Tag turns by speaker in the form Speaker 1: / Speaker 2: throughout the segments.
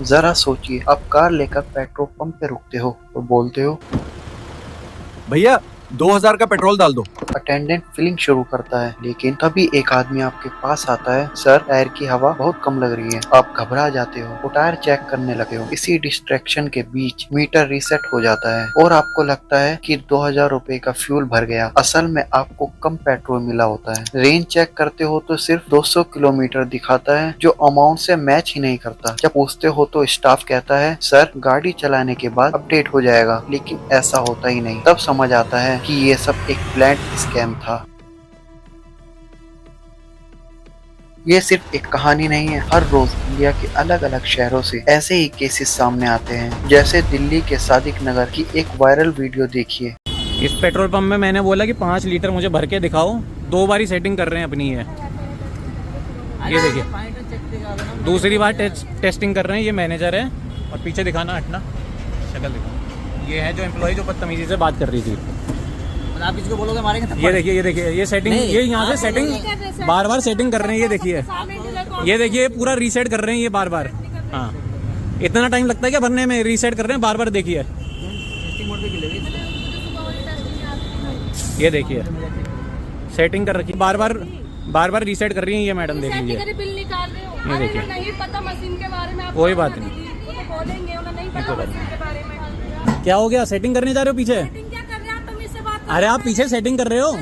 Speaker 1: जरा सोचिए, आप कार लेकर पेट्रोल पंप पे रुकते हो और बोलते हो,
Speaker 2: भैया 2000 का पेट्रोल डाल दो।
Speaker 1: अटेंडेंट फिलिंग शुरू करता है, लेकिन तभी एक आदमी आपके पास आता है। सर, टायर की हवा बहुत कम लग रही है। आप घबरा जाते हो और टायर चेक करने लगे हो। इसी डिस्ट्रैक्शन के बीच मीटर रीसेट हो जाता है और आपको लगता है कि 2000 रुपए का फ्यूल भर गया। असल में आपको कम पेट्रोल मिला होता है। रेंज चेक करते हो तो सिर्फ 200 किलोमीटर दिखाता है, जो अमाउंट से मैच ही नहीं करता। जब पूछते हो तो स्टाफ कहता है, सर गाड़ी चलाने के बाद अपडेट हो जाएगा, लेकिन ऐसा होता ही नहीं। तब समझ आता है कि ये सब एक प्लान्ड स्कैम था। ये सिर्फ एक कहानी नहीं है। हर रोज इंडिया के अलग अलग शहरों से ऐसे ही केसेस सामने आते हैं। जैसे दिल्ली के सादिक नगर की एक वायरल वीडियो देखिए।
Speaker 3: इस पेट्रोल पंप में मैंने बोला कि 5 लीटर मुझे भर के दिखाओ, 2 बारी सेटिंग कर रहे हैं अपनी ये देखिए। दूसरी बार टेस्टिंग कर रहे हैं। ये मैनेजर है और पीछे दिखाना, हटना, शक्ल दिखाओ। ये है जो एम्प्लॉय जो बदतमीजी से बात कर रही थी।
Speaker 4: आप किसको बोलोगे मारेंगे थप्पड़?
Speaker 3: ये देखिए ये सेटिंग, ये यहाँ से सेटिंग बार बार सेटिंग कर रहे हैं। ये देखिए पूरा रीसेट कर रहे हैं ये बार बार। हाँ, इतना टाइम लगता है क्या भरने में? रीसेट कर रहे हैं बार बार। देखिए ये देखिए सेटिंग कर रखी, बार बार रीसेट कर रही हैं ये मैडम। देख लीजिए,
Speaker 5: बिल निकाल रहे हो।
Speaker 3: ये देखिए।
Speaker 5: नहीं पता मशीन के बारे में,
Speaker 3: कोई बात नहीं,
Speaker 5: बोलेंगे उन्हें नहीं पता मशीन के बारे में।
Speaker 3: क्या हो गया? सेटिंग करने जा रहे हो पीछे?
Speaker 5: क्या कर रहे हैं आप? तुम इससे बात
Speaker 3: अरे आप पीछे सेटिंग कर रहे हो।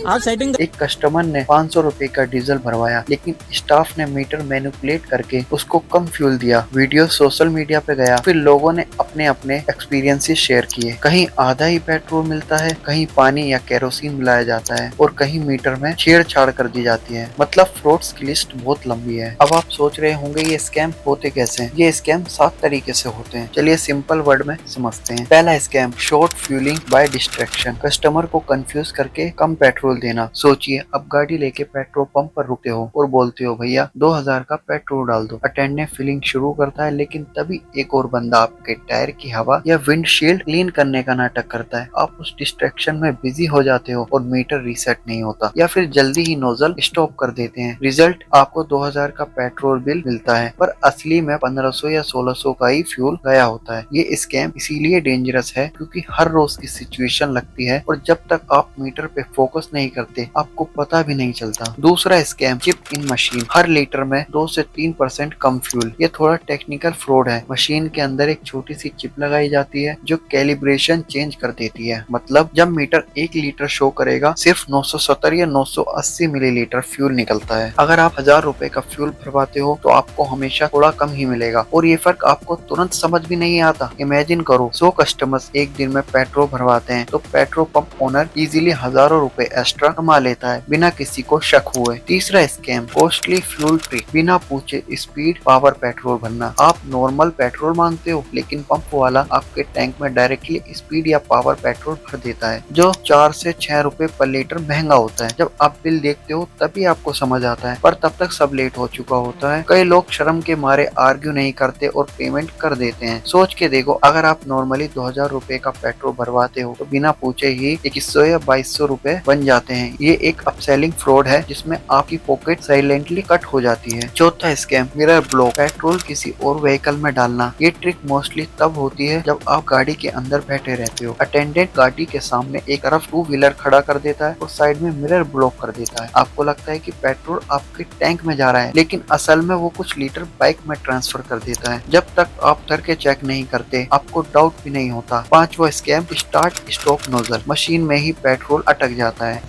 Speaker 3: आप सेटिंग
Speaker 1: एक कस्टमर ने 500 रुपए का डीजल भरवाया, लेकिन स्टाफ ने मीटर मैनिपुलेट करके उसको कम फ्यूल दिया। वीडियो सोशल मीडिया पे गया, फिर लोगों ने अपने अपने एक्सपीरियंसेस शेयर किए। कहीं आधा ही पेट्रोल मिलता है, कहीं पानी या केरोसिन मिलाया जाता है और कहीं मीटर में छेड़छाड़ कर दी जाती है। मतलब फ्रॉड्स की लिस्ट बहुत लंबी है। अब आप सोच रहे होंगे ये स्कैम होते कैसे हैं? ये स्कैम 7 तरीके से होते हैं। चलिए सिंपल वर्ड में समझते हैं। पहला scam, short fuelling by distraction. Customer को कंफ्यूज करके कम पेट्रोल देना। सोचिए, अब गाड़ी लेके पेट्रोल पंप पर रुके हो और बोलते हो, भैया 2000 का पेट्रोल डाल दो। अटेंडेंट फिलिंग शुरू करता है, लेकिन तभी एक और बंदा आपके टायर की हवा या विंडशील्ड क्लीन करने का नाटक करता है। आप उस डिस्ट्रैक्शन में बिजी हो जाते हो और मीटर रीसेट नहीं होता, या फिर जल्दी ही नोजल स्टॉप कर देते हैं। रिजल्ट, आपको 2000 का पेट्रोल बिल मिलता है, पर असली में 1500 या 1600 का ही फ्यूल गया होता है। ये स्कैम इसीलिए डेंजरस है क्योंकि हर रोज की सिचुएशन लगती है और जब तक आप मीटर पे फोकस नहीं करते आपको पता भी नहीं चलता। दूसरा स्कैम, चिप इन मशीन। हर लीटर में 2 से 3% कम फ्यूल। ये थोड़ा टेक्निकल फ्रॉड है। मशीन के अंदर एक छोटी सी चिप लगाई जाती है जो कैलिब्रेशन चेंज कर देती है। मतलब जब मीटर 1 लीटर शो करेगा, सिर्फ 970 या 980 मिलीलीटर फ्यूल निकलता है। अगर आप 1000 रुपए का फ्यूल भरवाते हो तो आपको हमेशा थोड़ा कम ही मिलेगा और ये फर्क आपको तुरंत समझ भी नहीं आता। इमेजिन करो, 100 कस्टमर्स एक दिन में पेट्रोल भरवाते हैं तो पेट्रोल पंप ओनर इजीली हजारों रुपए एक्स्ट्रा कमा लेता है बिना किसी को शक हुए। तीसरा स्कैम, कॉस्टली फ्यूल ट्रिक। बिना पूछे स्पीड पावर पेट्रोल भरना। आप नॉर्मल पेट्रोल मांगते हो, लेकिन पंप वाला आपके टैंक में डायरेक्टली स्पीड या पावर पेट्रोल भर देता है, जो 4 से 6 रुपए पर लीटर महंगा होता है। जब आप बिल देखते हो तभी आपको समझ आता है, पर तब तक सब लेट हो चुका होता है। कई लोग शर्म के मारे आर्ग्यू नहीं करते और पेमेंट कर देते हैं। सोच के देखो, अगर आप नॉर्मली 2000 रुपए का पेट्रोल भरवाते हो तो बिना पूछे ही 2100 या 2200 रुपए बन जाते हैं। ये एक अपसेलिंग फ्रॉड है जिसमें आपकी पॉकेट साइलेंटली कट हो जाती है। चौथा स्कैम, मिरर ब्लॉक। पेट्रोल किसी और व्हीकल में डालना। ये ट्रिक मोस्टली तब होती है जब आप गाड़ी के अंदर बैठे रहते हो। अटेंडेंट गाड़ी के सामने एक तरफ 2 व्हीलर खड़ा कर देता है और साइड में मिरर ब्लॉक कर देता है। आपको लगता है कि पेट्रोल आपके टैंक में जा रहा है, लेकिन असल में वो कुछ लीटर बाइक में ट्रांसफर कर देता है। जब तक आप उतर के चेक नहीं करते आपको डाउट भी नहीं होता। पांचवा scam, start stop nozzle. Machine में ही पेट्रोल अटक जाता है।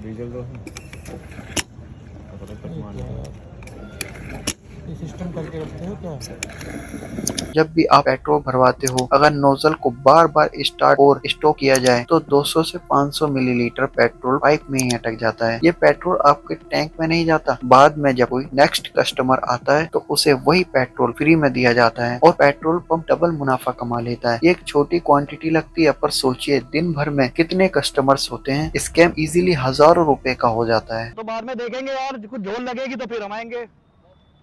Speaker 3: डीजल तो सिस्टम करके रखते हो क्या?
Speaker 1: जब भी आप पेट्रोल भरवाते हो, अगर नोजल को बार बार स्टार्ट और स्टॉप किया जाए तो 200 से 500 मिलीलीटर पेट्रोल पाइप में ही अटक जाता है। ये पेट्रोल आपके टैंक में नहीं जाता। बाद में जब कोई नेक्स्ट कस्टमर आता है तो उसे वही पेट्रोल फ्री में दिया जाता है और पेट्रोल पंप डबल मुनाफा कमा लेता है। ये एक छोटी क्वांटिटी लगती है, पर सोचिए दिन भर में कितने कस्टमर्स होते हैं। स्कैम इजीली हजारों रुपए का हो जाता है।
Speaker 4: तो बाद में देखेंगे यार, कुछ झोल लगेगी तो फिर हम आएंगे।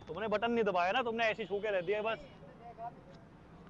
Speaker 4: तुमने बटन नहीं दबाया ना, तुमने ऐसी छू के रह दिया बस।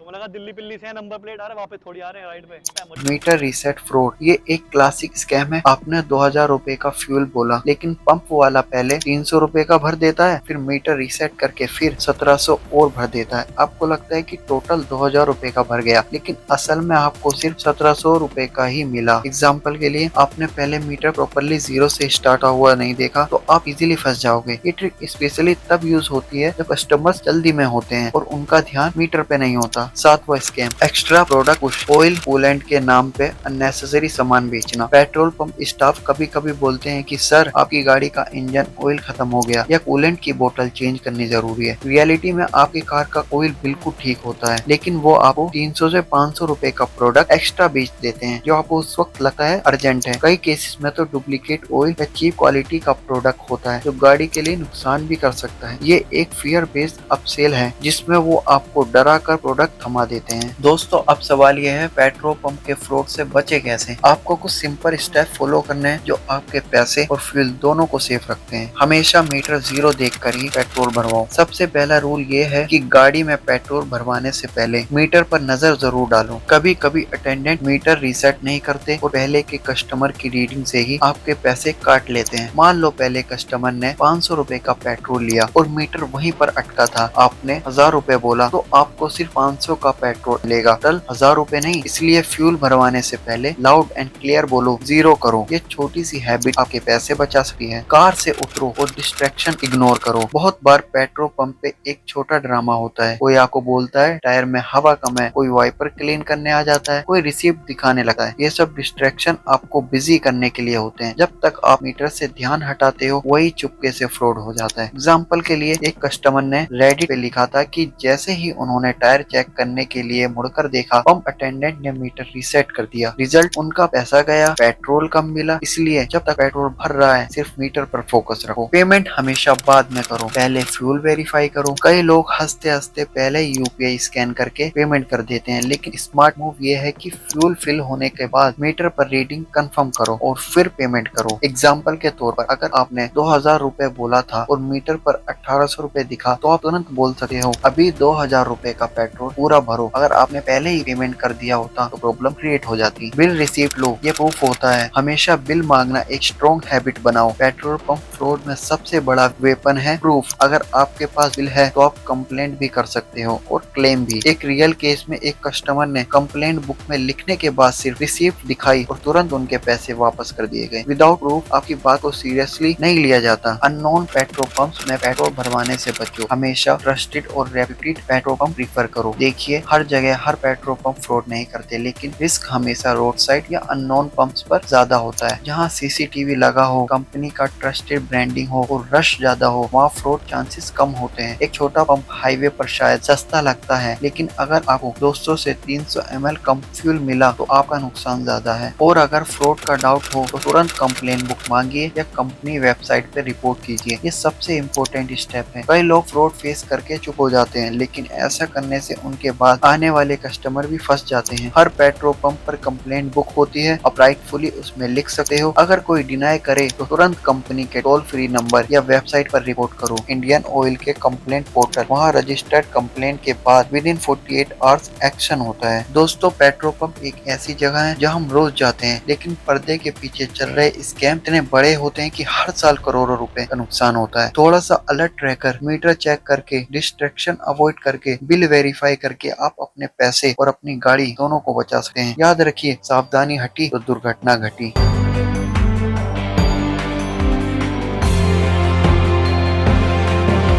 Speaker 4: तो मुझे लगा दिल्ली पिल्ली से है, नंबर प्लेट आ रहा है, वापस थोड़ी आ रहे हैं राइड पे।
Speaker 1: मीटर रीसेट फ्रॉड, ये एक क्लासिक स्कैम है। आपने 2000 रुपए का फ्यूल बोला, लेकिन पंप वाला पहले 300 रुपए का भर देता है, फिर मीटर रीसेट करके फिर 1700 और भर देता है। आपको लगता है कि टोटल 2000 रुपए का भर गया, लेकिन असल में आपको सिर्फ 1700 रुपए का ही मिला। एग्जाम्पल के लिए, आपने पहले मीटर प्रॉपरली जीरो से स्टार्ट हुआ नहीं देखा तो आप इजीली फंस जाओगे। ये ट्रिक स्पेशली तब यूज होती है जब कस्टमर्स जल्दी में होते हैं और उनका ध्यान मीटर पे नहीं होता। 7वां scam, extra product push, oil coolant के नाम पे अननेसेसरी सामान बेचना। पेट्रोल पंप स्टाफ कभी कभी बोलते हैं कि सर आपकी गाड़ी का इंजन ऑयल खत्म हो गया या कूलेंट की बोतल चेंज करनी जरूरी है। रियलिटी में आपकी कार का ऑयल बिल्कुल ठीक होता है, लेकिन वो आपको 300 से 500 रुपए का प्रोडक्ट एक्स्ट्रा बेच देते हैं जो आपको उस वक्त लगता है अर्जेंट है। कई केसेस में तो डुप्लीकेट ऑयल या चीप क्वालिटी का प्रोडक्ट होता है जो गाड़ी के लिए नुकसान भी कर सकता है। ये एक फियर बेस्ड अपसेल है जिसमें वो आपको डरा कर प्रोडक्ट थमा देते हैं। दोस्तों, अब सवाल ये है पेट्रोल पंप के फ्रॉड से बचे कैसे। आपको कुछ सिंपल स्टेप फॉलो करने हैं जो आपके पैसे और फ्यूल दोनों को सेफ रखते हैं। हमेशा मीटर जीरो देखकर ही पेट्रोल भरवाओ। सबसे पहला रूल ये है कि गाड़ी में पेट्रोल भरवाने से पहले मीटर पर नजर जरूर डालो। कभी कभी अटेंडेंट मीटर रीसेट नहीं करते और पहले के कस्टमर की रीडिंग से ही आपके पैसे काट लेते हैं। मान लो पहले कस्टमर ने 500 रुपए का पेट्रोल लिया और मीटर वहीं पर अटका था, आपने 1000 रुपए बोला तो आपको सिर्फ 500 का पेट्रोल मिलेगा, टोटल 1000 रुपए नहीं। इसलिए फ्यूल भरवाने से पहले लाउड एंड क्लियर बोलो, जीरो करो। ये छोटी सी हैबिट आपके पैसे बचा सकती है। कार से उतरो और डिस्ट्रैक्शन इग्नोर करो। बहुत बार पेट्रोल पंप पे एक छोटा ड्रामा होता है। कोई आपको बोलता है टायर में हवा कम है, कोई वाइपर क्लीन करने आ जाता है, कोई रिसीप्ट दिखाने लगता है। ये सब डिस्ट्रैक्शन आपको बिजी करने के लिए होते हैं। जब तक आप मीटर से ध्यान हटाते हो वही चुपके से फ्रॉड हो जाता है। एग्जाम्पल के लिए, एक कस्टमर ने रेडिट पे लिखा था कि जैसे ही उन्होंने टायर चेक करने के लिए मुड़कर देखा, पंप अटेंडेंट ने मीटर रीसेट कर दिया। रिजल्ट, उनका पैसा गया, पेट्रोल कम मिला। इसलिए जब तक पेट्रोल भर रहा है सिर्फ मीटर पर फोकस रखो। पेमेंट हमेशा बाद में करो, पहले फ्यूल वेरीफाई करो। कई लोग हंसते हंसते पहले यूपीआई स्कैन करके पेमेंट कर देते हैं, लेकिन स्मार्ट मूव ये है कि फ्यूल फिल होने के बाद मीटर पर रीडिंग कंफर्म करो और फिर पेमेंट करो। एग्जाम्पल के तौर पर, अगर आपने 2000 रुपए बोला था और मीटर पर 1800 रुपए दिखा तो आप तुरंत बोल सकते हो अभी 2000 रुपए का पेट्रोल पूरा भरो। अगर आपने पहले ही पेमेंट कर दिया होता तो प्रॉब्लम क्रिएट हो जाती। बिल रिसीप्ट लो, ये प्रूफ होता है। हमेशा बिल मांगना एक स्ट्रॉन्ग हैबिट बनाओ। पेट्रोल पंप फ्रॉड में सबसे बड़ा वेपन है प्रूफ। अगर आपके पास बिल है तो आप कंप्लेंट भी कर सकते हो और क्लेम भी। एक रियल केस में एक कस्टमर ने कंप्लेंट बुक में लिखने के बाद सिर्फ रिसीप्ट दिखाई और तुरंत उनके पैसे वापस कर दिए गए। विदाउट प्रूफ आपकी बात को सीरियसली नहीं लिया जाता। अननोन पेट्रोल पंप्स में पेट्रोल भरवाने से बचो। हमेशा ट्रस्टेड और रेप्यूटेड पेट्रोल पंप प्रीफर करो। देखिए, हर जगह हर पेट्रोल पंप फ्रॉड नहीं करते, लेकिन रिस्क हमेशा रोड साइड या अननोन पंप्स पर ज्यादा होता है। जहां सीसीटीवी लगा हो, कंपनी का ट्रस्टेड ब्रांडिंग हो और रश ज्यादा हो, वहाँ फ्रॉड चांसेस कम होते हैं। एक छोटा पंप हाईवे पर शायद सस्ता लगता है, लेकिन अगर आपको 200 से 300 ml कम फ्यूल मिला तो आपका नुकसान ज्यादा है। और अगर फ्रॉड का डाउट हो तो तुरंत कंप्लेन बुक मांगिए या कंपनी वेबसाइट पे रिपोर्ट कीजिए। ये सबसे इम्पोर्टेंट स्टेप है। कई लोग फ्रॉड फेस करके चुप हो जाते हैं, लेकिन ऐसा करने से उनके बाद आने वाले कस्टमर भी फंस जाते हैं। हर पेट्रोल पंप पर कंप्लेंट बुक होती है, आप राइटफुली उसमें लिख सकते हो। अगर कोई डिनाई करे तो तुरंत कंपनी के टोल फ्री नंबर या वेबसाइट पर रिपोर्ट करो। इंडियन ऑयल के कंप्लेंट पोर्टल, वहाँ रजिस्टर्ड कंप्लेंट के बाद विद इन 48 आवर्स एक्शन होता है। दोस्तों, पेट्रोल पंप एक ऐसी जगह है जहाँ हम रोज जाते हैं, लेकिन पर्दे के पीछे चल रहे स्कैम इतने बड़े होते हैं कि हर साल करोड़ों रुपए का नुकसान होता है। थोड़ा सा अलर्ट रहकर, मीटर चेक करके, डिस्ट्रैक्शन अवॉइड करके, बिल वेरीफाई करके आप अपने पैसे और अपनी गाड़ी दोनों को बचा सकते हैं। याद रखिए, सावधानी हटी तो दुर्घटना घटी।